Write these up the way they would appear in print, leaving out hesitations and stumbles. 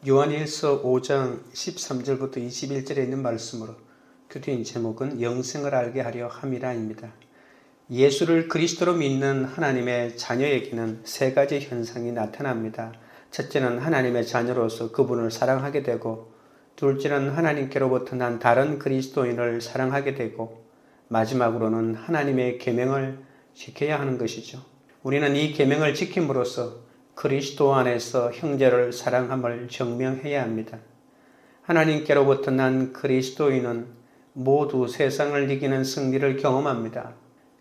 요한일서 5장 13절부터 21절에 있는 말씀으로 교수님 제목은 영생을 알게 하려 함이라입니다. 예수를 그리스도로 믿는 하나님의 자녀에게는 세 가지 현상이 나타납니다. 첫째는 하나님의 자녀로서 그분을 사랑하게 되고, 둘째는 하나님께로부터 난 다른 그리스도인을 사랑하게 되고, 마지막으로는 하나님의 계명을 지켜야 하는 것이죠. 우리는 이 계명을 지킴으로써 그리스도 안에서 형제를 사랑함을 증명해야 합니다. 하나님께로부터 난 그리스도인은 모두 세상을 이기는 승리를 경험합니다.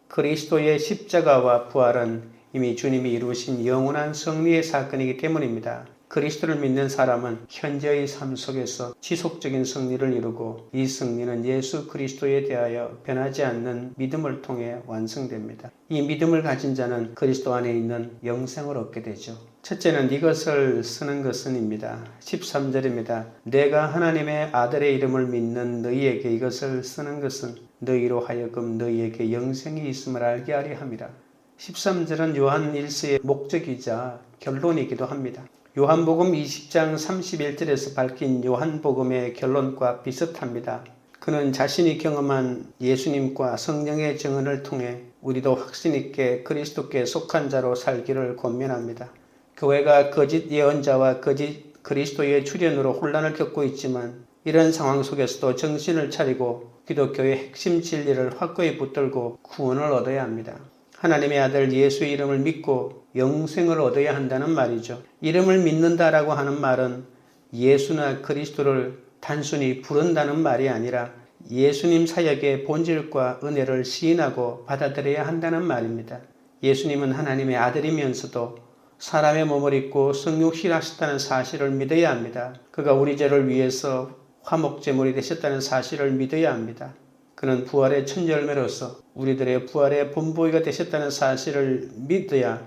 그리스도의 십자가와 부활은 이미 주님이 이루신 영원한 승리의 사건이기 때문입니다. 그리스도를 믿는 사람은 현재의 삶 속에서 지속적인 승리를 이루고, 이 승리는 예수 그리스도에 대하여 변하지 않는 믿음을 통해 완성됩니다. 이 믿음을 가진 자는 그리스도 안에 있는 영생을 얻게 되죠. 첫째는 이것을 쓰는 것은입니다. 13절입니다. 내가 하나님의 아들의 이름을 믿는 너희에게 이것을 쓰는 것은 너희로 하여금 너희에게 영생이 있음을 알게 하려 함이라. 13절은 요한 1서의 목적이자 결론이기도 합니다. 요한복음 20장 31절에서 밝힌 요한복음의 결론과 비슷합니다. 그는 자신이 경험한 예수님과 성령의 증언을 통해 우리도 확신 있게 그리스도께 속한 자로 살기를 권면합니다. 교회가 거짓 예언자와 거짓 그리스도의 출현으로 혼란을 겪고 있지만, 이런 상황 속에서도 정신을 차리고 기독교의 핵심 진리를 확고히 붙들고 구원을 얻어야 합니다. 하나님의 아들 예수의 이름을 믿고 영생을 얻어야 한다는 말이죠. 이름을 믿는다라고 하는 말은 예수나 그리스도를 단순히 부른다는 말이 아니라 예수님 사역의 본질과 은혜를 시인하고 받아들여야 한다는 말입니다. 예수님은 하나님의 아들이면서도 사람의 몸을 입고 성육신하셨다는 사실을 믿어야 합니다. 그가 우리 죄를 위해서 화목제물이 되셨다는 사실을 믿어야 합니다. 그는 부활의 첫 열매로서 우리들의 부활의 본보기가 되셨다는 사실을 믿어야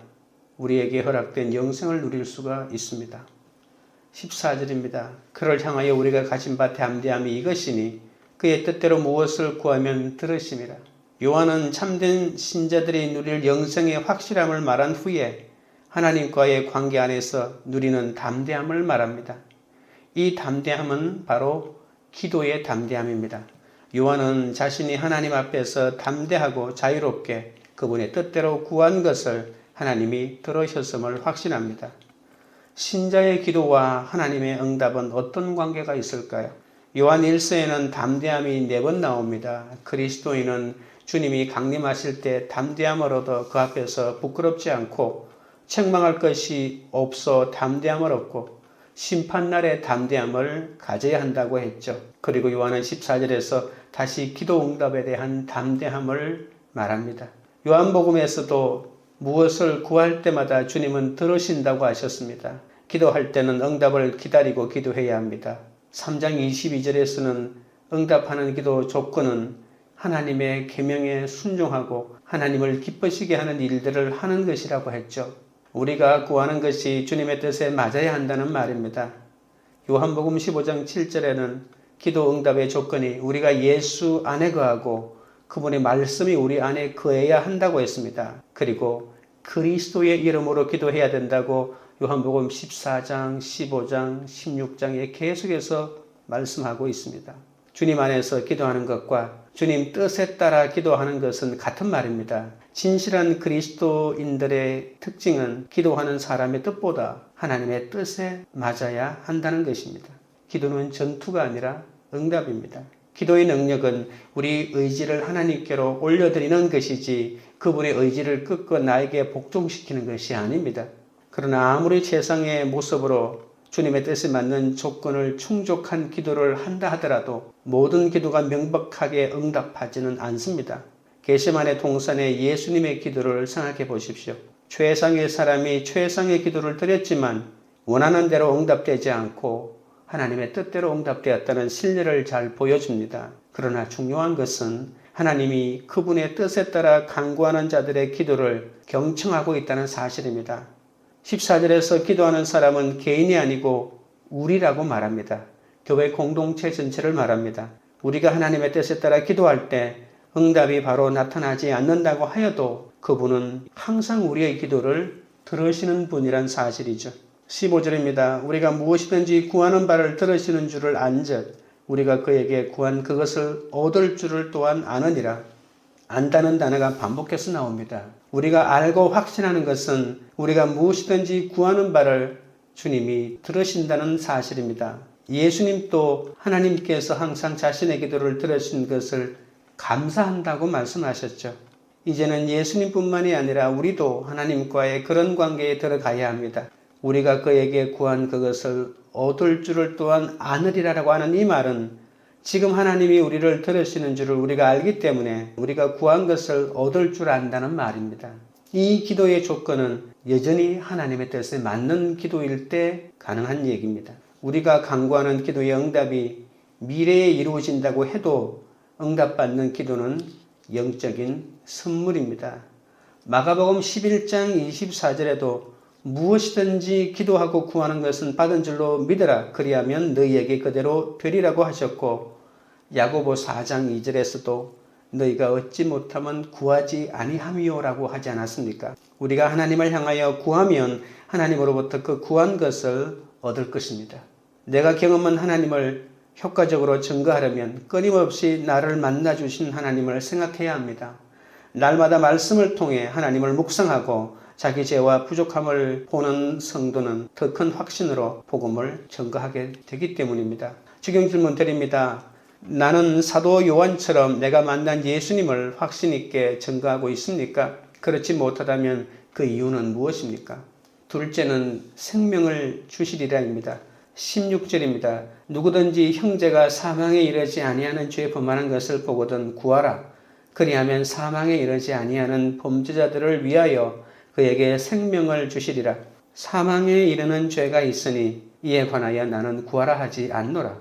우리에게 허락된 영생을 누릴 수가 있습니다. 14절입니다. 그를 향하여 우리가 가진 바 담대함이 이것이니 그의 뜻대로 무엇을 구하면 들으심이라. 요한은 참된 신자들이 누릴 영생의 확실함을 말한 후에 하나님과의 관계 안에서 누리는 담대함을 말합니다. 이 담대함은 바로 기도의 담대함입니다. 요한은 자신이 하나님 앞에서 담대하고 자유롭게 그분의 뜻대로 구한 것을 하나님이 들으셨음을 확신합니다. 신자의 기도와 하나님의 응답은 어떤 관계가 있을까요? 요한 1서에는 담대함이 4번 나옵니다. 그리스도인은 주님이 강림하실 때 담대함을 얻어 그 앞에서 부끄럽지 않고 책망할 것이 없어 담대함을 얻고, 심판날의 담대함을 가져야 한다고 했죠. 그리고 요한은 14절에서 다시 기도 응답에 대한 담대함을 말합니다. 요한복음에서도 무엇을 구할 때마다 주님은 들으신다고 하셨습니다. 기도할 때는 응답을 기다리고 기도해야 합니다. 3장 22절에서는 응답하는 기도 조건은 하나님의 계명에 순종하고 하나님을 기쁘시게 하는 일들을 하는 것이라고 했죠. 우리가 구하는 것이 주님의 뜻에 맞아야 한다는 말입니다. 요한복음 15장 7절에는 기도 응답의 조건이 우리가 예수 안에 거하고 그분의 말씀이 우리 안에 거해야 한다고 했습니다. 그리고 그리스도의 이름으로 기도해야 된다고 요한복음 14장, 15장, 16장에 계속해서 말씀하고 있습니다. 주님 안에서 기도하는 것과 주님 뜻에 따라 기도하는 것은 같은 말입니다. 진실한 그리스도인들의 특징은 기도하는 사람의 뜻보다 하나님의 뜻에 맞아야 한다는 것입니다. 기도는 전투가 아니라 응답입니다. 기도의 능력은 우리 의지를 하나님께로 올려드리는 것이지 그분의 의지를 꺾어 나에게 복종시키는 것이 아닙니다. 그러나 아무리 최상의 모습으로 주님의 뜻에 맞는 조건을 충족한 기도를 한다 하더라도 모든 기도가 명백하게 응답하지는 않습니다. 겟세마네 동산의 예수님의 기도를 생각해 보십시오. 최상의 사람이 최상의 기도를 드렸지만 원하는 대로 응답되지 않고 하나님의 뜻대로 응답되었다는 신뢰를 잘 보여줍니다. 그러나 중요한 것은 하나님이 그분의 뜻에 따라 간구하는 자들의 기도를 경청하고 있다는 사실입니다. 14절에서 기도하는 사람은 개인이 아니고 우리라고 말합니다. 교회 공동체 전체를 말합니다. 우리가 하나님의 뜻에 따라 기도할 때 응답이 바로 나타나지 않는다고 하여도 그분은 항상 우리의 기도를 들으시는 분이란 사실이죠. 15절입니다. 우리가 무엇이든지 구하는 바를 들으시는 줄을 안즉 우리가 그에게 구한 그것을 얻을 줄을 또한 아느니라. 안다는 단어가 반복해서 나옵니다. 우리가 알고 확신하는 것은 우리가 무엇이든지 구하는 바를 주님이 들으신다는 사실입니다. 예수님도 하나님께서 항상 자신의 기도를 들으신 것을 감사한다고 말씀하셨죠. 이제는 예수님뿐만이 아니라 우리도 하나님과의 그런 관계에 들어가야 합니다. 우리가 그에게 구한 그것을 얻을 줄을 또한 아느리라라고 하는 이 말은 지금 하나님이 우리를 들으시는 줄을 우리가 알기 때문에 우리가 구한 것을 얻을 줄 안다는 말입니다. 이 기도의 조건은 여전히 하나님의 뜻에 맞는 기도일 때 가능한 얘기입니다. 우리가 간구하는 기도의 응답이 미래에 이루어진다고 해도 응답받는 기도는 영적인 선물입니다. 마가복음 11장 24절에도 무엇이든지 기도하고 구하는 것은 받은 줄로 믿어라. 그리하면 너희에게 그대로 되리라고 하셨고 야고보 4장 2절에서도 너희가 얻지 못하면 구하지 아니함이요라고 하지 않았습니까? 우리가 하나님을 향하여 구하면 하나님으로부터 그 구한 것을 얻을 것입니다. 내가 경험한 하나님을 효과적으로 증거하려면 끊임없이 나를 만나주신 하나님을 생각해야 합니다. 날마다 말씀을 통해 하나님을 묵상하고 자기 죄와 부족함을 보는 성도는 더 큰 확신으로 복음을 증거하게 되기 때문입니다. 적용 질문 드립니다. 나는 사도 요한처럼 내가 만난 예수님을 확신 있게 증거하고 있습니까? 그렇지 못하다면 그 이유는 무엇입니까? 둘째는 생명을 주시리라입니다. 16절입니다. 누구든지 형제가 사망에 이르지 아니하는 죄에 범하는 것을 보거든 구하라. 그리하면 사망에 이르지 아니하는 범죄자들을 위하여 그에게 생명을 주시리라. 사망에 이르는 죄가 있으니 이에 관하여 나는 구하라 하지 않노라.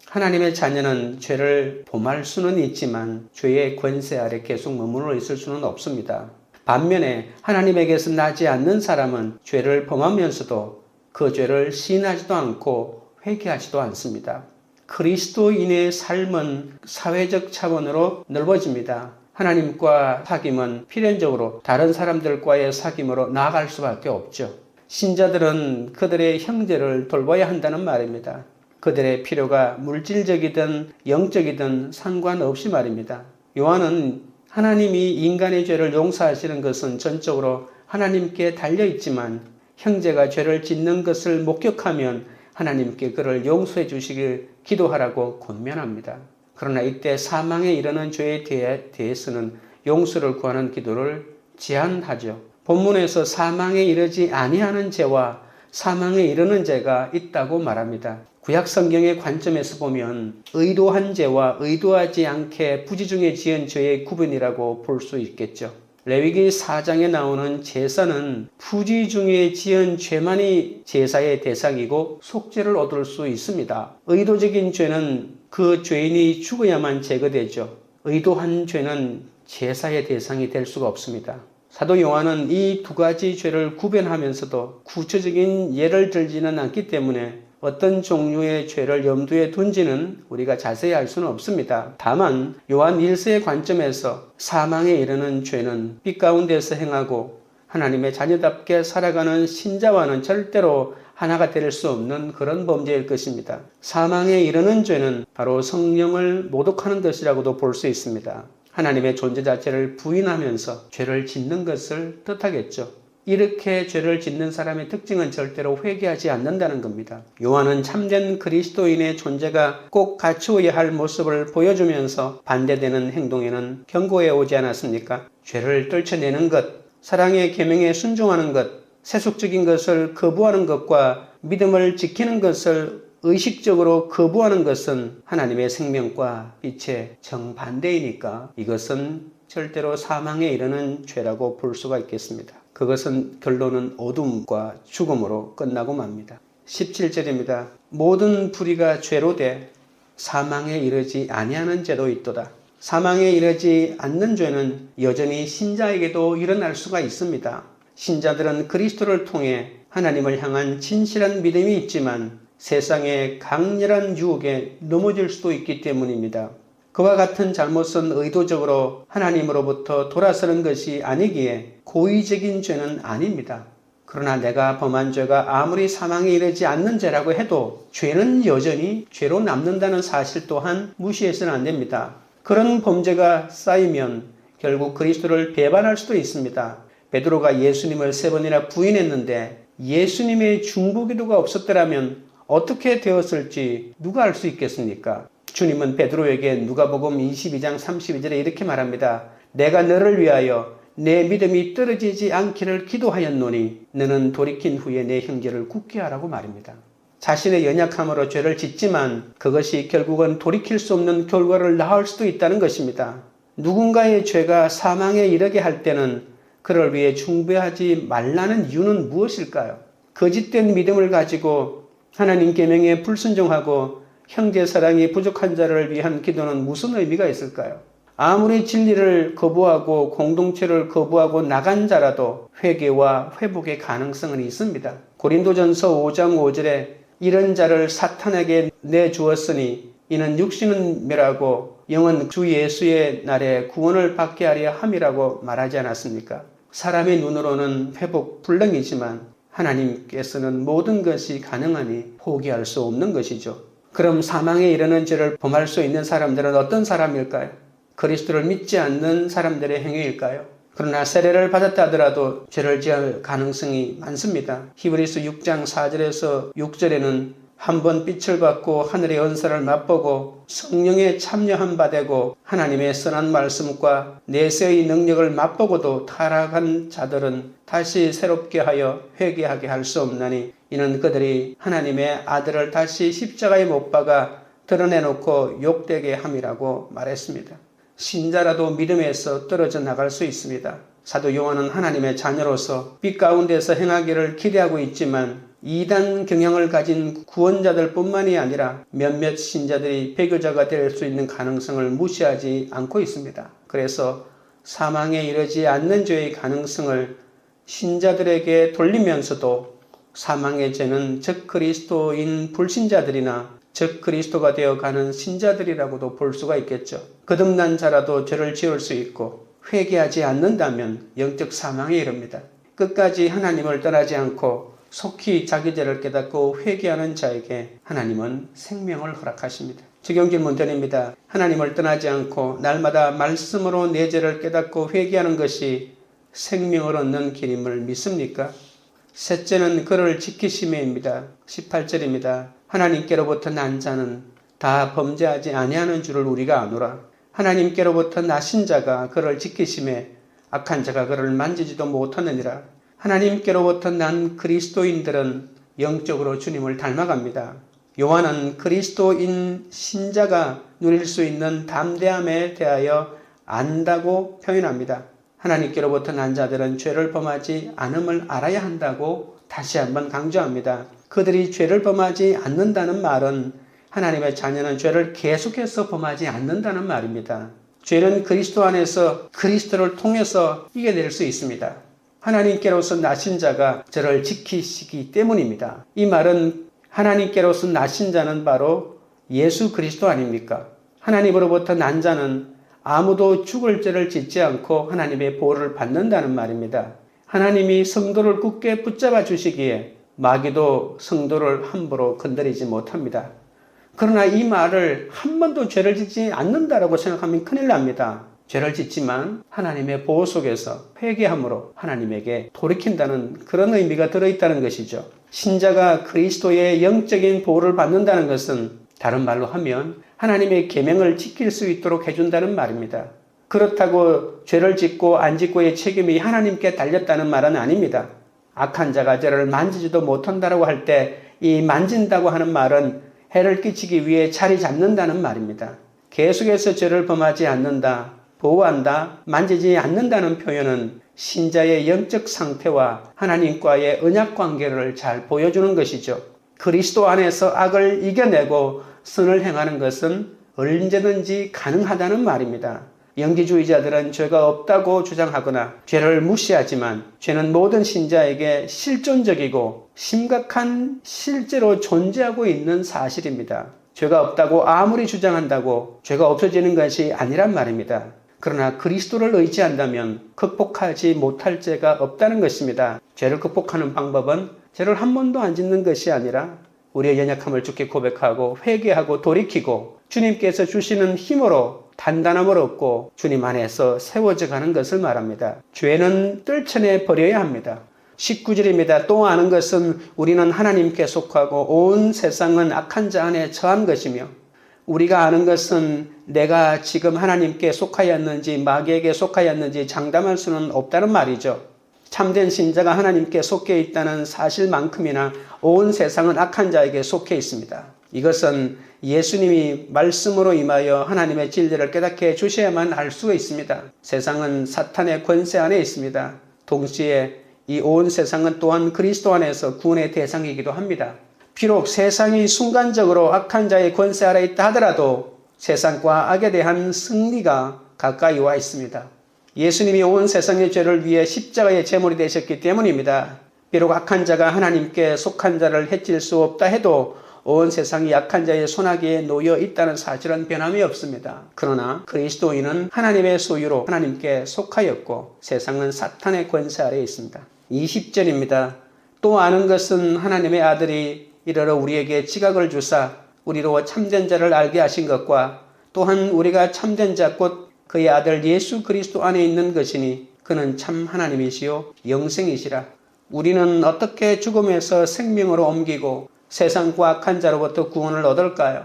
하나님의 자녀는 죄를 범할 수는 있지만 죄의 권세 아래 계속 머물러 있을 수는 없습니다. 반면에 하나님에게서 나지 않는 사람은 죄를 범하면서도 그 죄를 시인하지도 않고 회개하지도 않습니다. 그리스도인의 삶은 사회적 차원으로 넓어집니다. 하나님과 사귐은 필연적으로 다른 사람들과의 사귐으로 나아갈 수밖에 없죠. 신자들은 그들의 형제를 돌봐야 한다는 말입니다. 그들의 필요가 물질적이든 영적이든 상관없이 말입니다. 요한은 하나님이 인간의 죄를 용서하시는 것은 전적으로 하나님께 달려있지만 형제가 죄를 짓는 것을 목격하면 하나님께 그를 용서해 주시길 기도하라고 권면합니다. 그러나 이때 사망에 이르는 죄에 대해서는 용서를 구하는 기도를 제한하죠. 본문에서 사망에 이르지 아니하는 죄와 사망에 이르는 죄가 있다고 말합니다. 구약 성경의 관점에서 보면 의도한 죄와 의도하지 않게 부지중에 지은 죄의 구분이라고 볼 수 있겠죠. 레위기 4장에 나오는 제사는 부지중에 지은 죄만이 제사의 대상이고 속죄를 얻을 수 있습니다. 의도적인 죄는 그 죄인이 죽어야만 제거되죠. 의도한 죄는 제사의 대상이 될 수가 없습니다. 사도 요한은 이 두 가지 죄를 구별하면서도 구체적인 예를 들지는 않기 때문에 어떤 종류의 죄를 염두에 둔지는 우리가 자세히 알 수는 없습니다. 다만 요한 1세의 관점에서 사망에 이르는 죄는 빛 가운데서 행하고 하나님의 자녀답게 살아가는 신자와는 절대로 하나가 될 수 없는 그런 범죄일 것입니다. 사망에 이르는 죄는 바로 성령을 모독하는 것이라고도 볼 수 있습니다. 하나님의 존재 자체를 부인하면서 죄를 짓는 것을 뜻하겠죠. 이렇게 죄를 짓는 사람의 특징은 절대로 회개하지 않는다는 겁니다. 요한은 참된 그리스도인의 존재가 꼭 갖추어야 할 모습을 보여주면서 반대되는 행동에는 경고해 오지 않았습니까? 죄를 떨쳐내는 것, 사랑의 계명에 순종하는 것, 세속적인 것을 거부하는 것과 믿음을 지키는 것을 의식적으로 거부하는 것은 하나님의 생명과 빛의 정반대이니까 이것은 절대로 사망에 이르는 죄라고 볼 수가 있겠습니다. 그것은 결론은 어둠과 죽음으로 끝나고 맙니다. 17절입니다. 모든 불의가 죄로 돼 사망에 이르지 아니하는 죄도 있도다. 사망에 이르지 않는 죄는 여전히 신자에게도 일어날 수가 있습니다. 신자들은 그리스도를 통해 하나님을 향한 진실한 믿음이 있지만 세상의 강렬한 유혹에 넘어질 수도 있기 때문입니다. 그와 같은 잘못은 의도적으로 하나님으로부터 돌아서는 것이 아니기에 고의적인 죄는 아닙니다. 그러나 내가 범한 죄가 아무리 사망에 이르지 않는 죄라고 해도 죄는 여전히 죄로 남는다는 사실 또한 무시해서는 안 됩니다. 그런 범죄가 쌓이면 결국 그리스도를 배반할 수도 있습니다. 베드로가 예수님을 3번이나 부인했는데 예수님의 중보기도가 없었더라면 어떻게 되었을지 누가 알 수 있겠습니까? 주님은 베드로에게 누가복음 22장 32절에 이렇게 말합니다. 내가 너를 위하여 내 믿음이 떨어지지 않기를 기도하였노니 너는 돌이킨 후에 내 형제를 굳게 하라고 말입니다. 자신의 연약함으로 죄를 짓지만 그것이 결국은 돌이킬 수 없는 결과를 낳을 수도 있다는 것입니다. 누군가의 죄가 사망에 이르게 할 때는 그를 위해 중보하지 말라는 이유는 무엇일까요? 거짓된 믿음을 가지고 하나님 계명에 불순종하고 형제 사랑이 부족한 자를 위한 기도는 무슨 의미가 있을까요? 아무리 진리를 거부하고 공동체를 거부하고 나간 자라도 회개와 회복의 가능성은 있습니다. 고린도전서 5장 5절에 이런 자를 사탄에게 내주었으니 이는 육신은 멸하고 영은 주 예수의 날에 구원을 받게 하려 함이라고 말하지 않았습니까? 사람의 눈으로는 회복 불능이지만 하나님께서는 모든 것이 가능하니 포기할 수 없는 것이죠. 그럼 사망에 이르는 죄를 범할 수 있는 사람들은 어떤 사람일까요? 그리스도를 믿지 않는 사람들의 행위일까요? 그러나 세례를 받았다 하더라도 죄를 지을 가능성이 많습니다. 히브리서 6장 4절에서 6절에는 한 번 빛을 받고 하늘의 은사를 맛보고 성령에 참여한 바 되고 하나님의 선한 말씀과 내세의 능력을 맛보고도 타락한 자들은 다시 새롭게 하여 회개하게 할 수 없나니 이는 그들이 하나님의 아들을 다시 십자가에 못 박아 드러내놓고 욕되게 함이라고 말했습니다. 신자라도 믿음에서 떨어져 나갈 수 있습니다. 사도 요한은 하나님의 자녀로서 빛 가운데서 행하기를 기대하고 있지만 이단 경향을 가진 구원자들 뿐만이 아니라 몇몇 신자들이 배교자가 될 수 있는 가능성을 무시하지 않고 있습니다. 그래서 사망에 이르지 않는 죄의 가능성을 신자들에게 돌리면서도 사망의 죄는 적그리스도인 불신자들이나 적그리스도가 되어가는 신자들이라고도 볼 수가 있겠죠. 거듭난 자라도 죄를 지을 수 있고 회개하지 않는다면 영적 사망에 이릅니다. 끝까지 하나님을 떠나지 않고 속히 자기 죄를 깨닫고 회개하는 자에게 하나님은 생명을 허락하십니다. 적용 질문 드립니다. 하나님을 떠나지 않고 날마다 말씀으로 내 죄를 깨닫고 회개하는 것이 생명을 얻는 길임을 믿습니까? 셋째는 그를 지키심에입니다. 18절입니다. 하나님께로부터 난 자는 다 범죄하지 아니하는 줄을 우리가 아노라. 하나님께로부터 나신 자가 그를 지키심에 악한 자가 그를 만지지도 못하느니라. 하나님께로부터 난 그리스도인들은 영적으로 주님을 닮아갑니다. 요한은 그리스도인 신자가 누릴 수 있는 담대함에 대하여 안다고 표현합니다. 하나님께로부터 난 자들은 죄를 범하지 않음을 알아야 한다고 다시 한번 강조합니다. 그들이 죄를 범하지 않는다는 말은 하나님의 자녀는 죄를 계속해서 범하지 않는다는 말입니다. 죄는 그리스도 안에서 그리스도를 통해서 이겨낼 수 있습니다. 하나님께로서 나신 자가 저를 지키시기 때문입니다. 이 말은 하나님께로서 나신 자는 바로 예수 그리스도 아닙니까? 하나님으로부터 난 자는 아무도 죽을 죄를 짓지 않고 하나님의 보호를 받는다는 말입니다. 하나님이 성도를 굳게 붙잡아 주시기에 마귀도 성도를 함부로 건드리지 못합니다. 그러나 이 말을 한 번도 죄를 짓지 않는다라고 생각하면 큰일 납니다. 죄를 짓지만 하나님의 보호 속에서 회개함으로 하나님에게 돌이킨다는 그런 의미가 들어있다는 것이죠. 신자가 그리스도의 영적인 보호를 받는다는 것은 다른 말로 하면 하나님의 계명을 지킬 수 있도록 해준다는 말입니다. 그렇다고 죄를 짓고 안 짓고의 책임이 하나님께 달렸다는 말은 아닙니다. 악한 자가 죄를 만지지도 못한다고 할 때 이 만진다고 하는 말은 해를 끼치기 위해 자리 잡는다는 말입니다. 계속해서 죄를 범하지 않는다, 보호한다, 만지지 않는다는 표현은 신자의 영적 상태와 하나님과의 언약 관계를 잘 보여주는 것이죠. 그리스도 안에서 악을 이겨내고 선을 행하는 것은 언제든지 가능하다는 말입니다. 영지주의자들은 죄가 없다고 주장하거나 죄를 무시하지만 죄는 모든 신자에게 실존적이고 심각한 실제로 존재하고 있는 사실입니다. 죄가 없다고 아무리 주장한다고 죄가 없어지는 것이 아니란 말입니다. 그러나 그리스도를 의지한다면 극복하지 못할 죄가 없다는 것입니다. 죄를 극복하는 방법은 죄를 한 번도 안 짓는 것이 아니라 우리의 연약함을 주께 고백하고 회개하고 돌이키고 주님께서 주시는 힘으로 단단함을 얻고 주님 안에서 세워져 가는 것을 말합니다. 죄는 떨쳐내 버려야 합니다. 19절입니다. 또 아는 것은 우리는 하나님께 속하고 온 세상은 악한 자 안에 처한 것이며, 우리가 아는 것은 내가 지금 하나님께 속하였는지 마귀에게 속하였는지 장담할 수는 없다는 말이죠. 참된 신자가 하나님께 속해 있다는 사실만큼이나 온 세상은 악한 자에게 속해 있습니다. 이것은 예수님이 말씀으로 임하여 하나님의 진리를 깨닫게 해주셔야만 알 수가 있습니다. 세상은 사탄의 권세 안에 있습니다. 동시에 이 온 세상은 또한 그리스도 안에서 구원의 대상이기도 합니다. 비록 세상이 순간적으로 악한 자의 권세 아래 있다 하더라도 세상과 악에 대한 승리가 가까이 와 있습니다. 예수님이 온 세상의 죄를 위해 십자가의 제물이 되셨기 때문입니다. 비록 악한 자가 하나님께 속한 자를 해칠 수 없다 해도 온 세상이 악한 자의 손아귀에 놓여 있다는 사실은 변함이 없습니다. 그러나 그리스도인은 하나님의 소유로 하나님께 속하였고 세상은 사탄의 권세 아래에 있습니다. 20절입니다. 또 아는 것은 하나님의 아들이 이르러 우리에게 지각을 주사 우리로 참된 자를 알게 하신 것과 또한 우리가 참된 자 곧 그의 아들 예수 그리스도 안에 있는 것이니 그는 참 하나님이시요 영생이시라. 우리는 어떻게 죽음에서 생명으로 옮기고 세상과 악한 자로부터 구원을 얻을까요?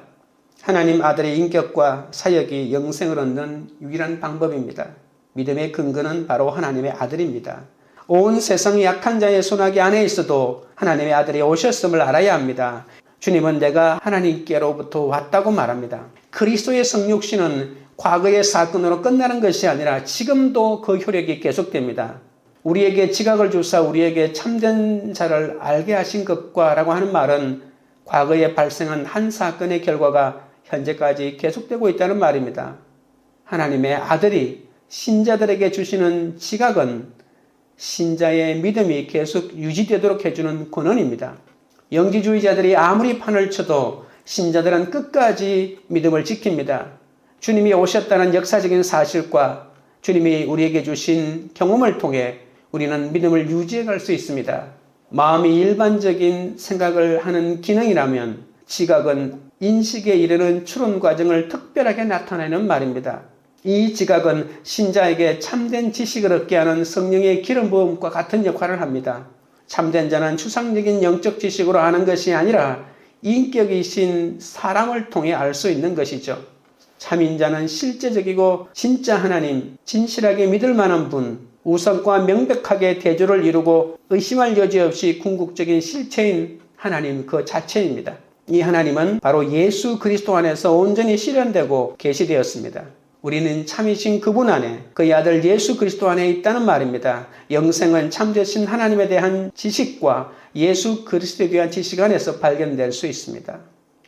하나님 아들의 인격과 사역이 영생을 얻는 유일한 방법입니다. 믿음의 근거는 바로 하나님의 아들입니다. 온 세상이 악한 자의 손아귀 안에 있어도 하나님의 아들이 오셨음을 알아야 합니다. 주님은 내가 하나님께로부터 왔다고 말합니다. 그리스도의 성육신은 과거의 사건으로 끝나는 것이 아니라 지금도 그 효력이 계속됩니다. 우리에게 지각을 주사 우리에게 참된 자를 알게 하신 것과 라고 하는 말은 과거에 발생한 한 사건의 결과가 현재까지 계속되고 있다는 말입니다. 하나님의 아들이 신자들에게 주시는 지각은 신자의 믿음이 계속 유지되도록 해주는 권한입니다. 영지주의자들이 아무리 판을 쳐도 신자들은 끝까지 믿음을 지킵니다. 주님이 오셨다는 역사적인 사실과 주님이 우리에게 주신 경험을 통해 우리는 믿음을 유지해 갈 수 있습니다. 마음이 일반적인 생각을 하는 기능이라면 지각은 인식에 이르는 추론 과정을 특별하게 나타내는 말입니다. 이 지각은 신자에게 참된 지식을 얻게 하는 성령의 기름 부음과 같은 역할을 합니다. 참된 자는 추상적인 영적 지식으로 아는 것이 아니라 인격이신 사람을 통해 알 수 있는 것이죠. 참인자는 실제적이고 진짜 하나님, 진실하게 믿을 만한 분, 우상과 명백하게 대조를 이루고 의심할 여지 없이 궁극적인 실체인 하나님 그 자체입니다. 이 하나님은 바로 예수 그리스도 안에서 온전히 실현되고 계시되었습니다. 우리는 참이신 그분 안에 그의 아들 예수 그리스도 안에 있다는 말입니다. 영생은 참되신 하나님에 대한 지식과 예수 그리스도에 대한 지식 안에서 발견될 수 있습니다.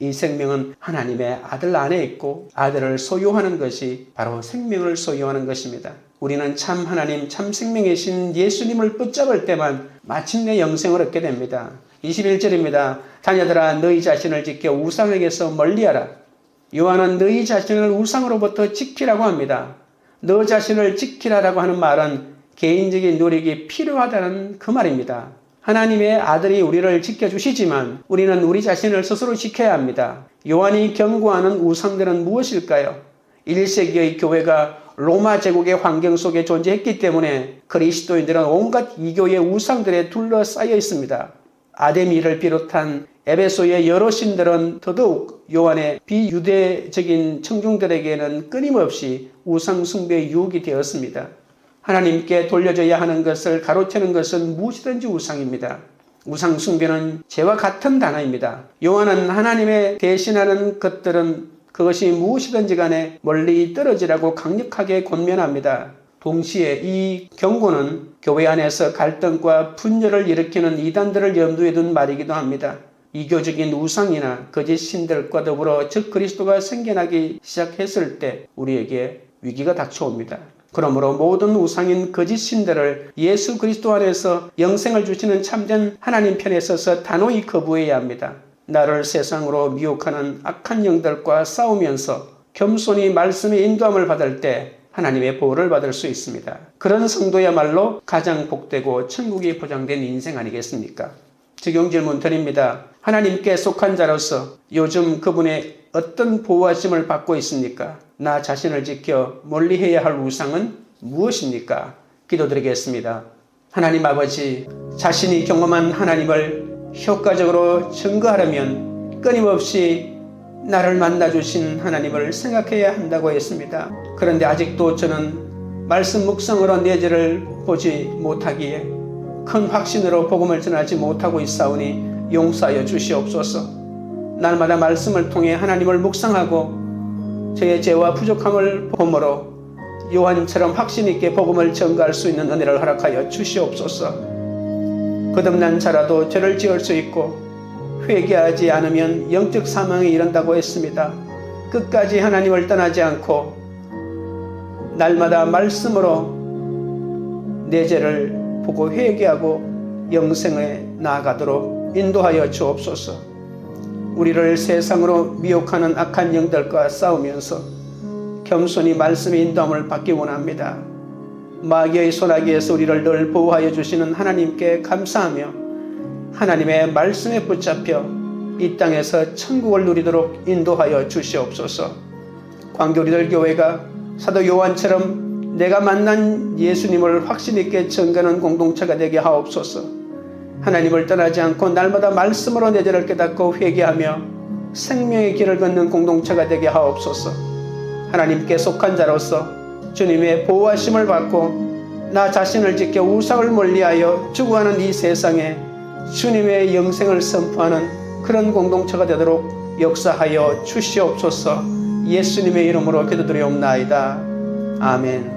이 생명은 하나님의 아들 안에 있고 아들을 소유하는 것이 바로 생명을 소유하는 것입니다. 우리는 참 하나님, 참 생명이신 예수님을 붙잡을 때만 마침내 영생을 얻게 됩니다. 21절입니다. 자녀들아 너희 자신을 지켜 우상에게서 멀리하라. 요한은 너희 자신을 우상으로부터 지키라고 합니다. 너 자신을 지키라라고 하는 말은 개인적인 노력이 필요하다는 그 말입니다. 하나님의 아들이 우리를 지켜주시지만 우리는 우리 자신을 스스로 지켜야 합니다. 요한이 경고하는 우상들은 무엇일까요? 1세기의 교회가 로마 제국의 환경 속에 존재했기 때문에 그리스도인들은 온갖 이교의 우상들에 둘러싸여 있습니다. 아데미를 비롯한 에베소의 여러 신들은 더더욱 요한의 비유대적인 청중들에게는 끊임없이 우상 숭배의 유혹이 되었습니다. 하나님께 돌려줘야 하는 것을 가로채는 것은 무엇이든지 우상입니다. 우상 숭배는 죄와 같은 단어입니다. 요한은 하나님의 대신하는 것들은 그것이 무엇이든지 간에 멀리 떨어지라고 강력하게 권면합니다. 동시에 이 경고는 교회 안에서 갈등과 분열을 일으키는 이단들을 염두에 둔 말이기도 합니다. 이교적인 우상이나 거짓 신들과 더불어 즉 그리스도가 생겨나기 시작했을 때 우리에게 위기가 닥쳐옵니다. 그러므로 모든 우상인 거짓 신들을 예수 그리스도 안에서 영생을 주시는 참된 하나님 편에 서서 단호히 거부해야 합니다. 나를 세상으로 미혹하는 악한 영들과 싸우면서 겸손히 말씀의 인도함을 받을 때 하나님의 보호를 받을 수 있습니다. 그런 성도야말로 가장 복되고 천국이 보장된 인생 아니겠습니까? 적용 질문 드립니다. 하나님께 속한 자로서 요즘 그분의 어떤 보호하심을 받고 있습니까? 나 자신을 지켜 멀리해야 할 우상은 무엇입니까? 기도드리겠습니다. 하나님 아버지, 자신이 경험한 하나님을 효과적으로 증거하려면 끊임없이 나를 만나주신 하나님을 생각해야 한다고 했습니다. 그런데 아직도 저는 말씀 묵상으로 내 죄를 보지 못하기에 큰 확신으로 복음을 전하지 못하고 있사오니 용서하여 주시옵소서. 날마다 말씀을 통해 하나님을 묵상하고 저의 죄와 부족함을 보므로 요한처럼 확신 있게 복음을 전가할 수 있는 은혜를 허락하여 주시옵소서. 거듭난 자라도 죄를 지을 수 있고 회개하지 않으면 영적 사망에 이른다고 했습니다. 끝까지 하나님을 떠나지 않고 날마다 말씀으로 내 죄를 보고 회개하고 영생에 나아가도록 인도하여 주옵소서. 우리를 세상으로 미혹하는 악한 영들과 싸우면서 겸손히 말씀의 인도함을 받기 원합니다. 마귀의 소나기에서 우리를 늘 보호하여 주시는 하나님께 감사하며 하나님의 말씀에 붙잡혀 이 땅에서 천국을 누리도록 인도하여 주시옵소서. 광교리들 교회가 사도 요한처럼 내가 만난 예수님을 확신 있게 전가하는 공동체가 되게 하옵소서. 하나님을 떠나지 않고 날마다 말씀으로 내 죄를 깨닫고 회개하며 생명의 길을 걷는 공동체가 되게 하옵소서. 하나님께 속한 자로서 주님의 보호하심을 받고 나 자신을 지켜 우상을 멀리하여 추구하는 이 세상에 주님의 영생을 선포하는 그런 공동체가 되도록 역사하여 주시옵소서. 예수님의 이름으로 기도드리옵나이다. 아멘.